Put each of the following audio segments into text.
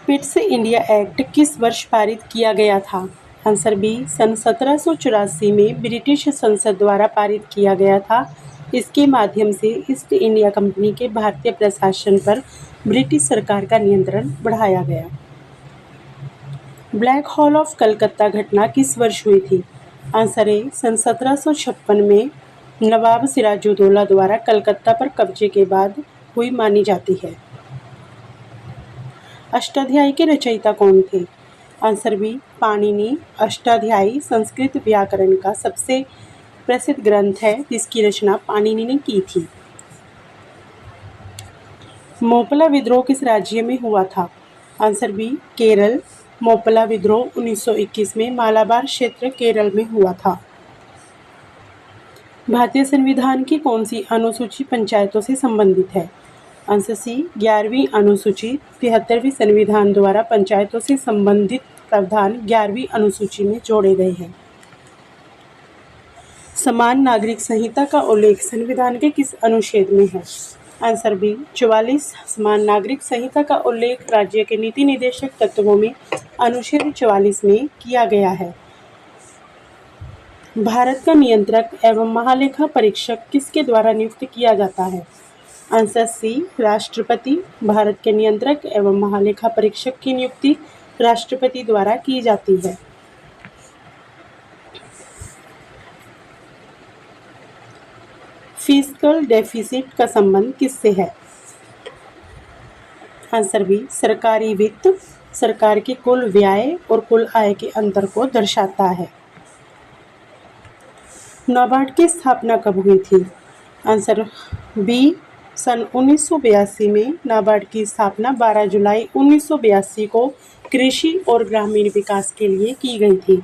Pitt's India act किस वर्ष पारित किया गया था? आंसर बी सन 1784 में ब्रिटिश संसद द्वारा पारित किया गया था। इसके माध्यम से ईस्ट इंडिया कंपनी के भारतीय प्रशासन पर ब्रिटिश सरकार का नियंत्रण बढ़ाया गया। ब्लैक होल ऑफ कलकत्ता घटना किस वर्ष हुई थी? आंसर ए सन 1756 में नवाब सिराजुद्दौला द्वारा कलकत्ता पर कब्जे के बाद हुई मानी जाती है। अष्टाध्यायी के रचयिता कौन थे? Answer B Panini. अष्टाध्यायी संस्कृत व्याकरण का सबसे प्रसिद्ध ग्रंथ है जिसकी रचना पाणिनि ने की थी। मोपला विद्रोह किस राज्य में हुआ था? Answer B Kerala. मोपला विद्रोह 1921 में मालाबार क्षेत्र केरल में हुआ था। भारतीय संविधान की कौन सी अनुसूची पंचायतों से संबंधित है? आंसर सी 11वीं अनुसूची। 73वीं संविधान द्वारा पंचायतों से संबंधित प्रावधान 11वीं अनुसूची में जोड़े गए हैं। समान नागरिक संहिता का उल्लेख संविधान के किस अनुच्छेद में है? Answer B 44। समान नागरिक संहिता का उल्लेख राज्य के नीति निर्देशक तत्वों में अनुच्छेद 44 में किया गया है। भारत का नियंत्रक एवं महालेखा परीक्षक किसके द्वारा नियुक्त किया जाता है? आंसर सी राष्ट्रपति। भारत के नियंत्रक एवं महालेखा परीक्षक की नियुक्ति राष्ट्रपति द्वारा की जाती है। फिस्कल डेफिसिट का संबंध किससे है? आंसर बी सरकारी वित्त सरकार के कुल व्यय और कुल आय के अंतर को दर्शाता है। नाबार्ड की स्थापना कब हुई थी? आंसर बी सन 1982 में। नाबार्ड की स्थापना 12 जुलाई 1982 को कृषि और ग्रामीण विकास के लिए की गई थी।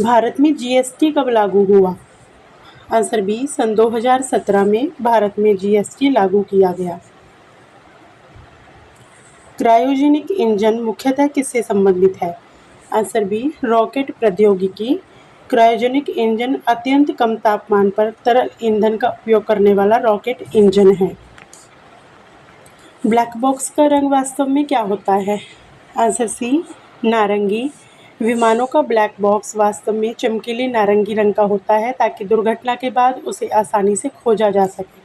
भारत में जीएसटी कब लागू हुआ? आंसर बी सन 2017 में भारत में जीएसटी लागू किया गया। क्रायोजेनिक इंजन मुख्यतः किससे संबंधित है? आंसर बी रॉकेट प्रौद्योगिकी। क्रायोजेनिक इंजन अत्यंत कम तापमान पर तरल ईंधन का उपयोग करने वाला रॉकेट इंजन है। ब्लैक बॉक्स का रंग वास्तव में क्या होता है? आंसर सी नारंगी। विमानों का ब्लैक बॉक्स वास्तव में चमकीले नारंगी रंग का होता है ताकि दुर्घटना के बाद उसे आसानी से खोजा जा सके।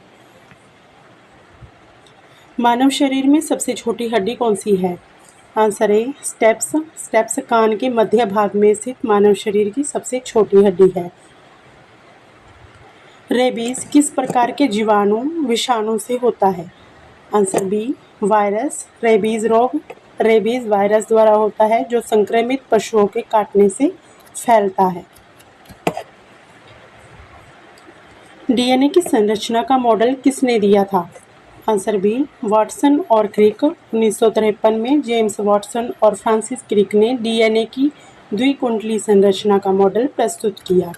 मानव शरीर में सबसे छोटी हड्डी कौन सी है? आंसर ए स्टेप्स कान के मध्य भाग में स्थित मानव शरीर की सबसे छोटी हड्डी है। रेबीज किस प्रकार के जीवाणु विषाणु से होता है? Answer B virus. रेबीज रोग रेबीज वायरस द्वारा होता है जो संक्रमित पशुओं के काटने से फैलता है। डीएनए की संरचना का मॉडल किसने दिया था? आंसर बी वाटसन और क्रिक। 1953 में जेम्स वाटसन और फ्रांसिस क्रिक ने डीएनए की द्विकुंडली संरचना का मॉडल प्रस्तुत किया।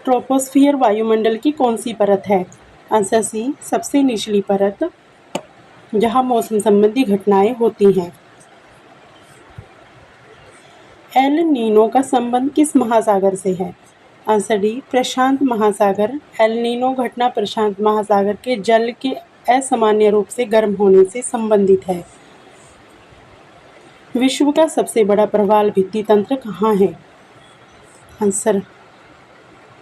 ट्रोपोस्फियर वायुमंडल की कौन सी परत है? आंसर सी सबसे निचली परत जहां मौसम संबंधी घटनाएं होती हैं। एल नीनो का संबंध किस महासागर से है? आंसर डी प्रशांत महासागर। एल नीनो घटना प्रशांत महासागर के जल के असामान्य रूप से गर्म होने से संबंधित है। विश्व का सबसे बड़ा प्रवाल भित्ति तंत्र कहाँ है? Answer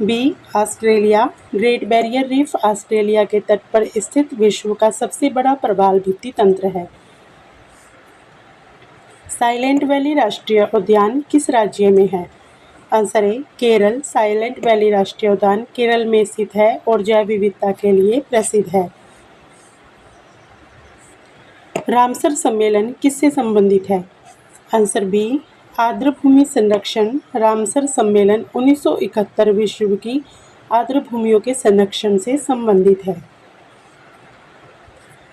B Australia. Great Barrier Reef Australia के तट पर स्थित विश्व का सबसे बड़ा प्रवाल भित्ति तंत्र है। साइलेंट वैली राष्ट्रीय उद्यान किस राज्य में है? Answer A Kerala. Silent valley राष्ट्रीय उद्यान केरल में स्थित है और जैव विविधता के लिए प्रसिद्ध है। रामसर सम्मेलन किससे संबंधित है? आंसर बी आर्द्र भूमि संरक्षण। रामसर सम्मेलन 1971 विश्व की आर्द्र भूमियों के संरक्षण से संबंधित है।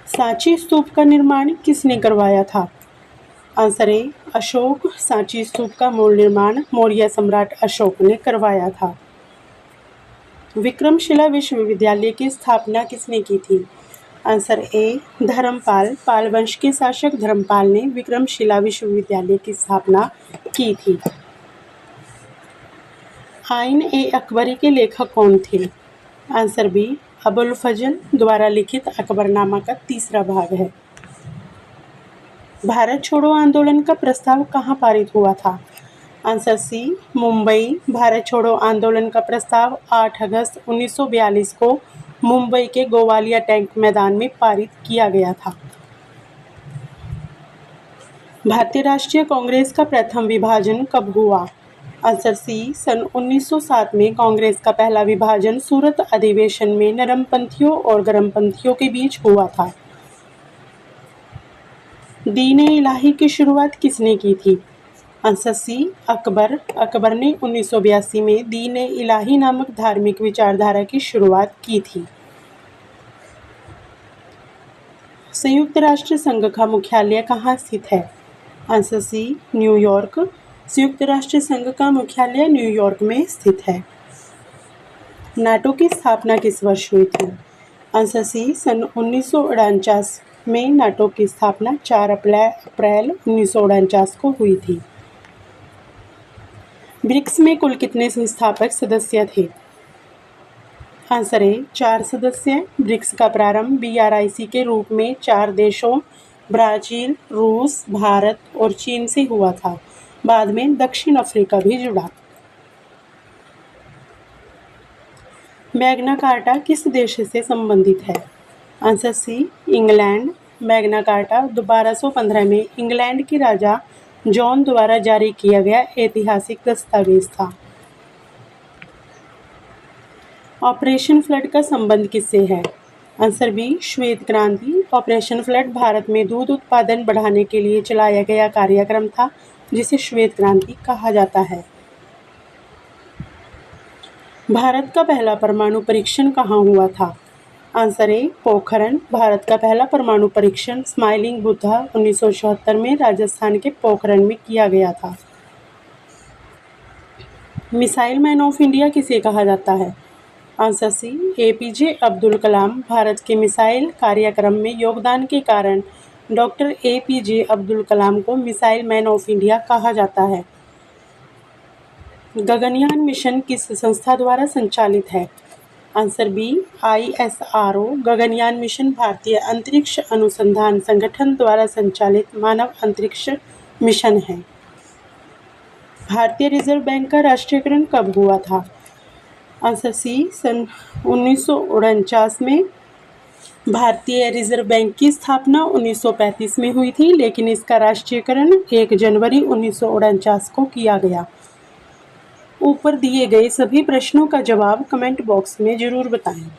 सांची स्तूप का निर्माण किसने करवाया था? Answer A Ashoka. सांची स्तूप का मूल निर्माण मौर्य सम्राट अशोक ने करवाया था। विक्रमशिला विश्वविद्यालय की स्थापना किसने की थी? Answer A Dharmpal. पाल वंश के शासक धर्मपाल ने विक्रमशिला विश्वविद्यालय की स्थापना की थी। आइन ए अकबरी के लेखक कौन थे? आंसर बी अबुल फजल द्वारा लिखित अकबरनामा का तीसरा भाग है। भारत छोड़ो आंदोलन का प्रस्ताव कहाँ पारित हुआ था? Answer C, Mumbai. भारत छोड़ो आंदोलन का प्रस्ताव 8 अगस्त 1942 को मुंबई के गोवालिया टैंक मैदान में पारित किया गया था। भारतीय राष्ट्रीय कांग्रेस का प्रथम विभाजन कब हुआ? आंसर सी, सन 1907 में कांग्रेस का पहला विभाजन सूरत अधिवेशन में नरमपंथियों और गरमपंथियों के बीच हुआ था। दीन-ए-इलाही की शुरुआत किसने की थी? Answer C, Akbar. अकबर ने 1982 में दीन-ए-इलाही नामक धार्मिक विचारधारा की शुरुआत की थी। संयुक्त राष्ट्र संघ का मुख्यालय कहाँ स्थित है? Answer C, New York. संयुक्त राष्ट्र संघ का मुख्यालय न्यूयॉर्क में स्थित है। नाटो की स्थापना किस वर्ष हुई थी? आंसर सी, सन 1949 में नाटो की स्थापना 4 अप्रैल 1949 को हुई थी। ब्रिक्स में कुल कितने संस्थापक सदस्य थे? आंसर ए, 4 सदस्य। ब्रिक्स का प्रारंभ BRIC के रूप में 4 देशों ब्राज़ील, रूस, भारत और चीन से हुआ था। बाद में दक्षिण अफ्रीका भी जुड़ा। मैग्ना कार्टा किस देश से संबंधित है? Answer C, England. Magna Carta 1215 में इंग्लैंड के राजा जॉन द्वारा जारी किया गया ऐतिहासिक दस्तावेज था। ऑपरेशन फ्लड का संबंध किससे है? आंसर बी, श्वेत क्रांति। ऑपरेशन फ्लड भारत में दूध उत्पादन बढ़ाने के लिए चलाया गया कार्यक्रम था, जिसे श्वेत क्रांति कहा जाता है। भारत का पहला परमाणु परीक्षण कहाँ हुआ था? आंसर ए, पोखरण। भारत का पहला परमाणु परीक्षण स्माइलिंग बुद्धा 1974 में राजस्थान के पोखरण में किया गया था। मिसाइल मैन ऑफ इंडिया किसे कहा जाता है? आंसर सी, APJ अब्दुल कलाम। भारत के मिसाइल कार्यक्रम में योगदान के कारण डॉक्टर APJ अब्दुल कलाम को मिसाइल मैन ऑफ इंडिया कहा जाता है। गगनयान मिशन किस संस्था द्वारा संचालित है? Answer B, ISRO। Gaganyaan mission भारतीय अंतरिक्ष अनुसंधान संगठन द्वारा संचालित मानव अंतरिक्ष मिशन है। भारतीय रिजर्व बैंक का राष्ट्रीयकरण कब हुआ था? आंसर सी, सन 1949 में। भारतीय रिजर्व बैंक की स्थापना 1935 में हुई थी, लेकिन इसका राष्ट्रीयकरण 1 जनवरी 1949 को किया गया। ऊपर दिए गए सभी प्रश्नों का जवाब कमेंट बॉक्स में ज़रूर बताएं।